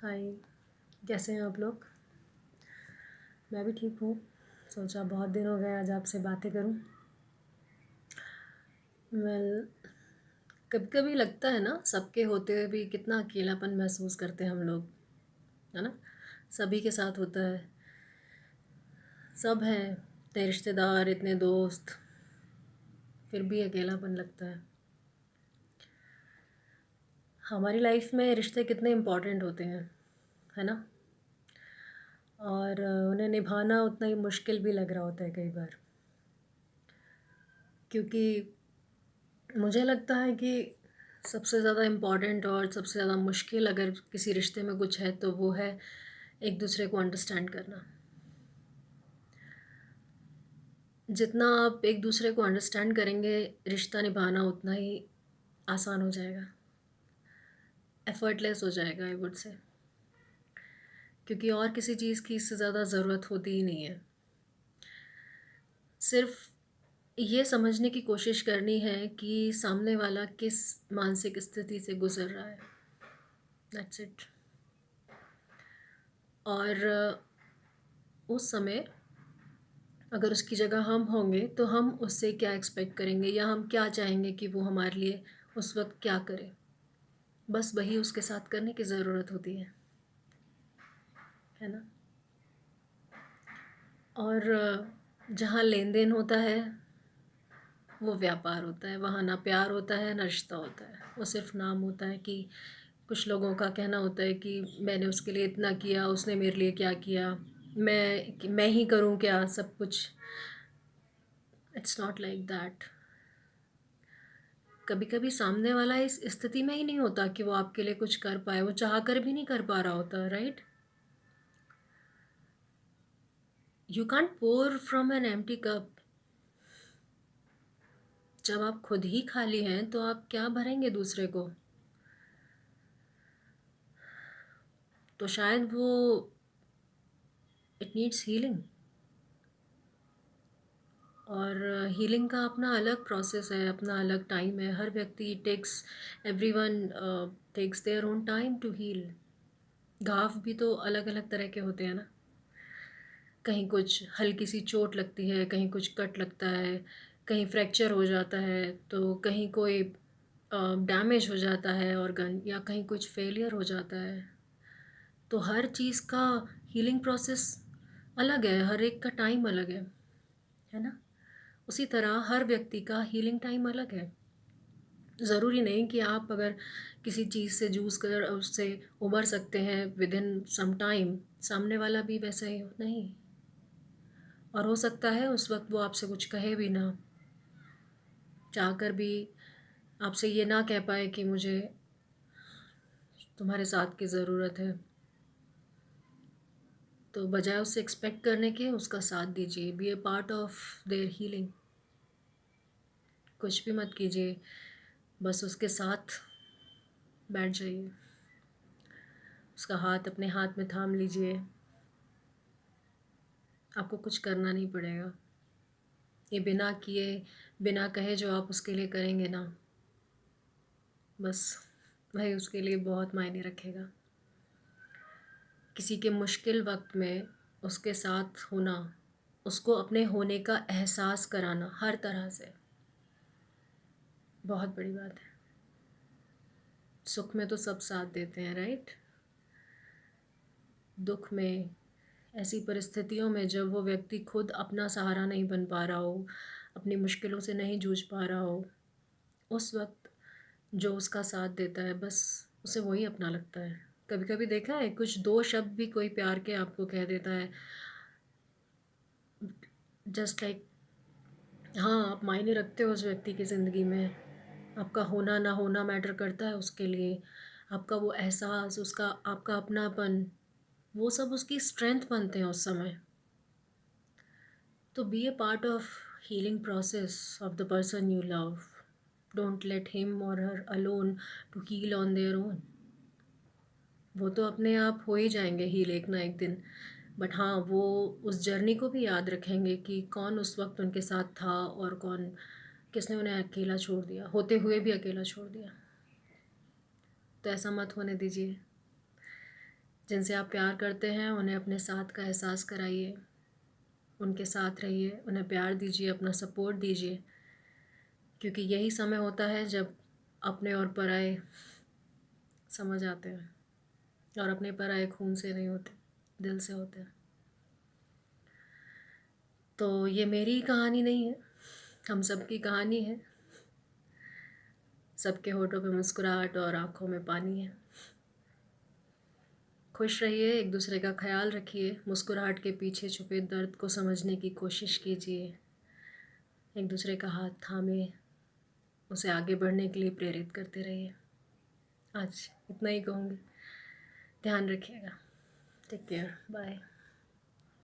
हाय। कैसे हैं आप लोग? मैं भी ठीक हूँ। सोचा बहुत दिन हो गए आज आपसे बातें करूँ। वेल, कभी कभी लगता है ना, सबके होते हुए भी कितना अकेलापन महसूस करते हैं हम लोग, है ना। सभी के साथ होता है। सब हैं, इतने रिश्तेदार, इतने दोस्त, फिर भी अकेलापन लगता है। हमारी लाइफ में रिश्ते कितने इम्पोर्टेंट होते हैं, है ना। और उन्हें निभाना उतना ही मुश्किल भी लग रहा होता है कई बार, क्योंकि मुझे लगता है कि सबसे ज़्यादा इम्पॉर्टेंट और सबसे ज़्यादा मुश्किल अगर किसी रिश्ते में कुछ है तो वो है एक दूसरे को अंडरस्टैंड करना। जितना आप एक दूसरे को अंडरस्टैंड करेंगे, रिश्ता निभाना उतना ही आसान हो जाएगा, एफर्टलेस हो जाएगा, आई वुड से। क्योंकि और किसी चीज़ की इससे ज़्यादा ज़रूरत होती ही नहीं है। सिर्फ ये समझने की कोशिश करनी है कि सामने वाला किस मानसिक स्थिति से गुजर रहा है। That's it. और उस समय अगर उसकी जगह हम होंगे तो हम उससे क्या एक्सपेक्ट करेंगे, या हम क्या चाहेंगे कि वो हमारे लिए उस वक्त क्या करे। बस वही उसके साथ करने की ज़रूरत होती है ना। और जहाँ लेन देन होता है वो व्यापार होता है, वहाँ ना प्यार होता है ना रिश्ता होता है। वो सिर्फ नाम होता है कि कुछ लोगों का कहना होता है कि मैंने उसके लिए इतना किया, उसने मेरे लिए क्या किया, मैं ही करूँ क्या सब कुछ। It's not like that. कभी कभी सामने वाला इस स्थिति में ही नहीं होता कि वो आपके लिए कुछ कर पाए, वो चाह कर भी नहीं कर पा रहा होता, right. You can't pour from an empty cup. जब आप खुद ही खाली हैं तो आप क्या भरेंगे दूसरे को। तो शायद वो इट नीड्स हीलिंग। और हीलिंग का अपना अलग प्रोसेस है, अपना अलग टाइम है। हर व्यक्ति takes, everyone takes their own time to heal. घाव भी तो अलग अलग तरह के होते हैं ना। कहीं कुछ हल्की सी चोट लगती है, कहीं कुछ कट लगता है, कहीं फ्रैक्चर हो जाता है, तो कहीं कोई डैमेज हो जाता है ऑर्गन, या कहीं कुछ फेलियर हो जाता है। तो हर चीज़ का हीलिंग प्रोसेस अलग है, हर एक का टाइम अलग है ना। उसी तरह हर व्यक्ति का हीलिंग टाइम अलग है। ज़रूरी नहीं कि आप अगर किसी चीज़ से जूझ कर उससे उबर सकते हैं विद इन सम टाइम, सामने वाला भी वैसा ही नहीं। और हो सकता है उस वक्त वो आपसे कुछ कहे भी ना, चाहकर भी आपसे ये ना कह पाए कि मुझे तुम्हारे साथ की ज़रूरत है। तो बजाय उससे एक्सपेक्ट करने के उसका साथ दीजिए, be a part of their healing. कुछ भी मत कीजिए, बस उसके साथ बैठ जाइए, उसका हाथ अपने हाथ में थाम लीजिए। आपको कुछ करना नहीं पड़ेगा। ये बिना किए बिना कहे जो आप उसके लिए करेंगे ना, बस वही उसके लिए बहुत मायने रखेगा। किसी के मुश्किल वक्त में उसके साथ होना, उसको अपने होने का एहसास कराना हर तरह से बहुत बड़ी बात है। सुख में तो सब साथ देते हैं, राइट। दुख में, ऐसी परिस्थितियों में जब वो व्यक्ति खुद अपना सहारा नहीं बन पा रहा हो, अपनी मुश्किलों से नहीं जूझ पा रहा हो, उस वक्त जो उसका साथ देता है बस उसे वही अपना लगता है। कभी कभी देखा है, कुछ दो शब्द भी कोई प्यार के आपको कह देता है, जस्ट लाइक, हाँ आप मायने रखते हो उस व्यक्ति की ज़िंदगी में। आपका होना ना होना मैटर करता है उसके लिए। आपका वो एहसास, उसका आपका अपनापन, वो सब उसकी स्ट्रेंथ बनते हैं उस समय। तो be a part of healing process of the person you love. Don't let him or her alone to heal on their own. वो तो अपने आप हो ही जाएंगे हील एक ना एक दिन। बट हाँ, वो उस जर्नी को भी याद रखेंगे कि कौन उस वक्त उनके साथ था और कौन, किसने उन्हें अकेला छोड़ दिया, होते हुए भी अकेला छोड़ दिया। तो ऐसा मत होने दीजिए। जिनसे आप प्यार करते हैं उन्हें अपने साथ का एहसास कराइए, उनके साथ रहिए, उन्हें प्यार दीजिए, अपना सपोर्ट दीजिए, क्योंकि यही समय होता है जब अपने और पराए समझ आते हैं, और अपने पराए खून से नहीं होते, दिल से होते हैं। तो ये मेरी कहानी नहीं है, हम सब की कहानी है। सबके होठों पे मुस्कुराहट और आंखों में पानी है। खुश रहिए, एक दूसरे का ख्याल रखिए, मुस्कुराहट के पीछे छुपे दर्द को समझने की कोशिश कीजिए, एक दूसरे का हाथ थामे उसे आगे बढ़ने के लिए प्रेरित करते रहिए। आज इतना ही कहूँगी। ध्यान रखिएगा। Take care. बाय।